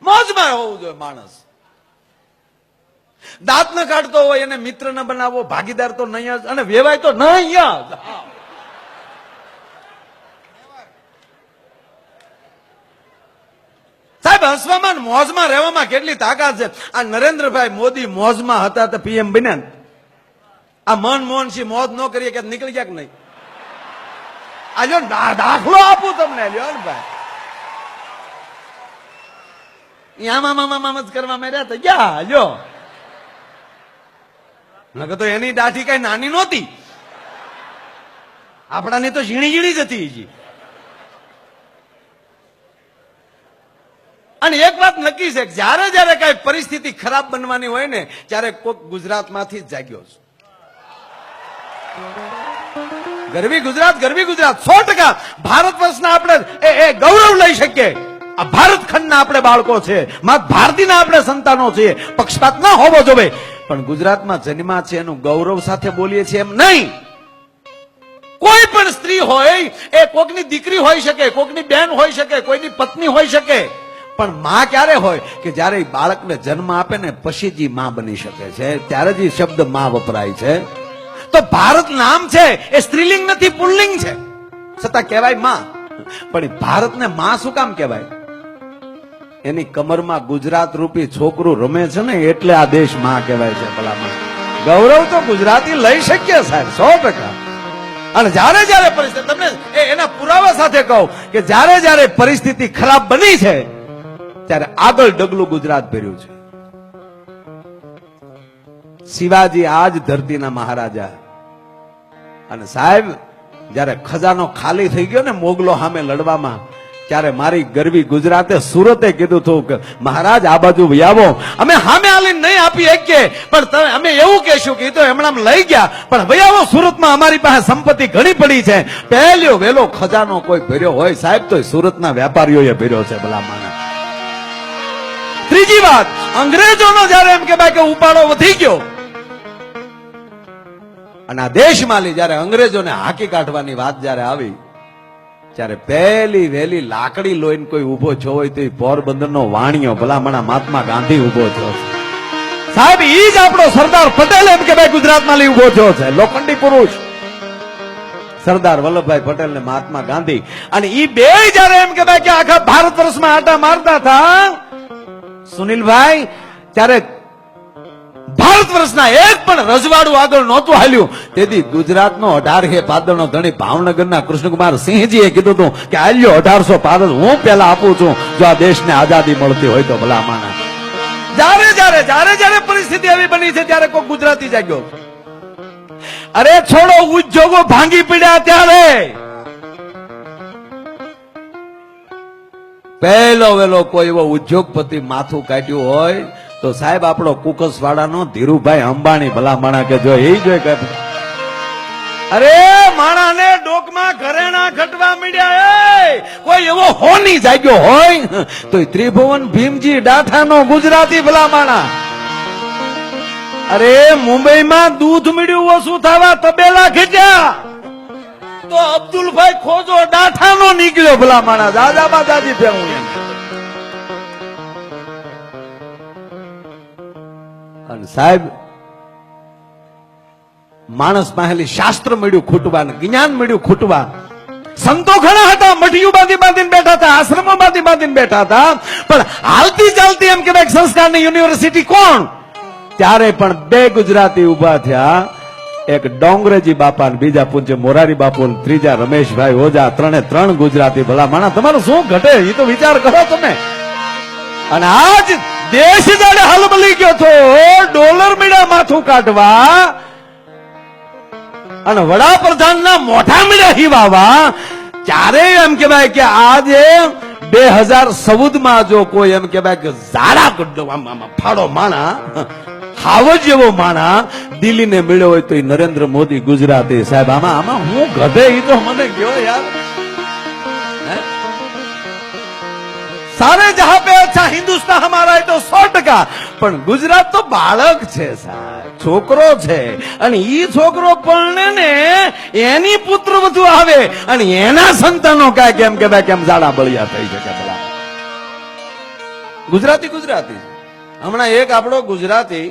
મોજમાં હોવું જોઈએ માણસ. દાંત ન કાઢતો હોય એને મિત્ર ન બનાવો, ભાગીદાર તો નહીં જ, અને વેવાય તો નહીં જ. સાહેબ હસવામાં મોજમાં રહેવામાં કેટલી તાકાત છે. આ નરેન્દ્રભાઈ મોદી મોજમાં હતા તો પીએમ બન્યા ને. આ મનમોહનસિંહ મોજ ન કરીએ કે નીકળી ગયા કે નહીં? આ જો દાખલો આપું તમને, લ્યો ને ભાઈ, આમાં જ કરવા માંડ્યા તો ગયા લ્યો. નકર તો એની દાઢી કઈ નાની નહોતી, આપણાની તો ઝીણી ઝીણી જ હતી. અને એક વાત નક્કી છે, જયારે જયારે કઈ પરિસ્થિતિ ખરાબ બનવાની હોય ને ત્યારે કોઈક ગુજરાતમાંથી જ જાગ્યો છે. ગરવી ગુજરાત, ગરવી ગુજરાત. 100% ભારત વર્ષના આપણે એ ગૌરવ લઈ શકીએ. આ ભારત ખંડના આપણે બાળકો છે, માત ભારતીના આપણે સંતાનો છીએ. પક્ષપાત ન હોવો જોઈએ, પણ ગુજરાતમાં જન્મા છે એનું ગૌરવ સાથે બોલીએ છીએ એમ નહીં. કોઈ પણ સ્ત્રી હોય એ કોકની દીકરી હોઈ શકે, કોકની બેન હોઈ શકે, કોઈની પત્ની હોઈ શકે, પણ માં ક્યારે હોય કે જયારે બાળકને જન્મ આપે ને પછી જ માં બની શકે છે, ત્યારે જ શબ્દ માં વપરાય છે. તો ભારત નામ છે એ સ્ત્રીલિંગ નથી, પુલ્લિંગ છે, છતાં કહેવાય માં. પણ ભારતને માં શું કામ કહેવાય? એની કમરમાં ગુજરાત રૂપી છોકરું રમે છે ને એટલે આ દેશ માં કહેવાય છે. ભલામાં ગૌરવ તો ગુજરાતી લઈ શકીએ સાહેબ, 100%. અને જયારે જયારે પરિસ્થિતિ, તમને એના પુરાવા સાથે કહું કે જયારે જયારે પરિસ્થિતિ ખરાબ બની છે ત્યારે આગળ ડગલું ગુજરાત ભર્યું છે. શિવાજી આજ ધરતીના મહારાજા. અને સાહેબ જયારે ખજાનો ખાલી થઈ ગયો ને મોગલો સામે લડવામાં, ત્યારે મારી ગરવી ગુજરાતે સુરતે કીધું હતું કે મહારાજ આ બાજુ આવો, અમે સામે આલીને નહીં આપી શકીએ, પણ અમે એવું કહેશું કે તો એમણામ લઈ ગયા, પણ આવો સુરતમાં અમારી પાસે સંપત્તિ ઘણી પડી છે. પહેલો વેલો ખજાનો કોઈ ભર્યો હોય સાહેબ તો સુરતના વેપારીઓએ ભર્યો છે. ભલા માના. ત્રીજી વાત, અંગ્રેજોનો જયારે એમ કે ભાઈ કે ઉપાડો વધી ગયો અને આ દેશમાં જયારે અંગ્રેજોને હાકી કાઢવાની વાત જયારે આવી, ત્યારે પહેલી વહેલી લાકડી લોહીને કોઈ ઉભો થયો હોય તો પોરબંદરનો વાણિયો ભલામણા મહાત્મા ગાંધી ઉભો થયો છે. સાહેબ ઈ જ આપણો સરદાર પટેલ એમ કે ભાઈ ગુજરાતમાં લઈ ઉભો થયો છે. લોખંડી પુરુષ સરદાર વલ્લભભાઈ પટેલ ને મહાત્મા ગાંધી. અને ઈ બે જયારે એમ કે ભાઈ કે આખા ભારત વર્ષમાં આટા મારતા હતા સુનિલભાઈ, ત્યારે ભારત વર્ષના એક પણ રજવાડું આગળ નહોતું હાલ્યું. તેથી ગુજરાતનો 18 પાદરનો ધણી ભાવનગરના કૃષ્ણકુમાર સિંહજીએ કીધું હતું કે આલ્યો 1800 પાદર હું પેલા આપું છું જો આ દેશને આઝાદી મળતી હોય તો. ભલા માના. જયારે પરિસ્થિતિ એવી બની છે ત્યારે કોઈ ગુજરાતી જાગ્યો. અરે છોડો, ઉદ્યોગો ભાંગી પડ્યા ત્યારે પહેલો વેલો કોઈ એવો ઉદ્યોગપતિ માથું કાઢ્યું હોય તો સાહેબ આપણો કુકસવાડાનો ધીરુભાઈ અંબાણી. ભલા માણા કે જો એ જોઈ કે અરે માણાને ડોકમાં ઘરેણા ઘટવા મળ્યા. કોઈ એવો હોની જાગ્યો હોય તો ત્રિભુવન ભીમજી ડાઠાનો ગુજરાતી. ભલા માણા. અરે મુંબઈમાં દૂધ મળ્યું ઓછું થવા તબેલા ખેંચ્યા તો અબ્દુલભાઈ ખોજો ડાઠાનો નીકળ્યો. ભલા માણા. દાદાબા દાદી ભેવું એમ. અને સાહેબ માણસ પાસેલી શાસ્ત્ર મળ્યું ખૂટવા, જ્ઞાન મળ્યું ખૂટવા. સંતો ઘણા હતા, મઠીયું બાંધીને બેઠા હતા, આશ્રમો બાંધીને બેઠા હતા, પણ હાલતી ચાલતી એમ કે સંસ્કારની યુનિવર્સિટી કોણ? ત્યારે પણ બે ગુજરાતી ઉભા થયા. એક ડોંગરેજી બાપા, બીજા પૂજ્ય મોરારી બાપુ, ત્રીજા રમેશભાઈ ઓઝા. 3 ગુજરાતી. ભલા માણા તમારું શું ઘટે એ તો વિચાર કરો તમે. અને આજ દેશ જાણે હલબલી ગયો તો ડોલર મીડા માથું કાઢવા અને વડાપ્રધાનના મોઢા મીડા હિવાવા. ત્યારે એમ કહેવાય કે આજે 2014 જો કોઈ એમ કહેવાય કે ઝાડા ફાડો માણા, હાવજ જેવો માણા દિલ્હીને મળ્યો હોય તો એ નરેન્દ્ર મોદી ગુજરાતી. સાહેબ આમાં હું ઘટે એ તો મને કયો યાર. सारे जहां पे अच्छा हिंदुस्तान हमारा है तो 100%. પણ ગુજરાત તો બાળક છે સાહેબ, છોકરો છે. અને ઈ છોકરો પરણે ને એની પુત્ર વધુ આવે અને એના સંતાનો કાંઈ કેમ કે ભાઈ કેમ ઝાડા બળિયા થઈ શકે. ભલા ગુજરાતી ગુજરાતી હમણાં એક આપણો ગુજરાતી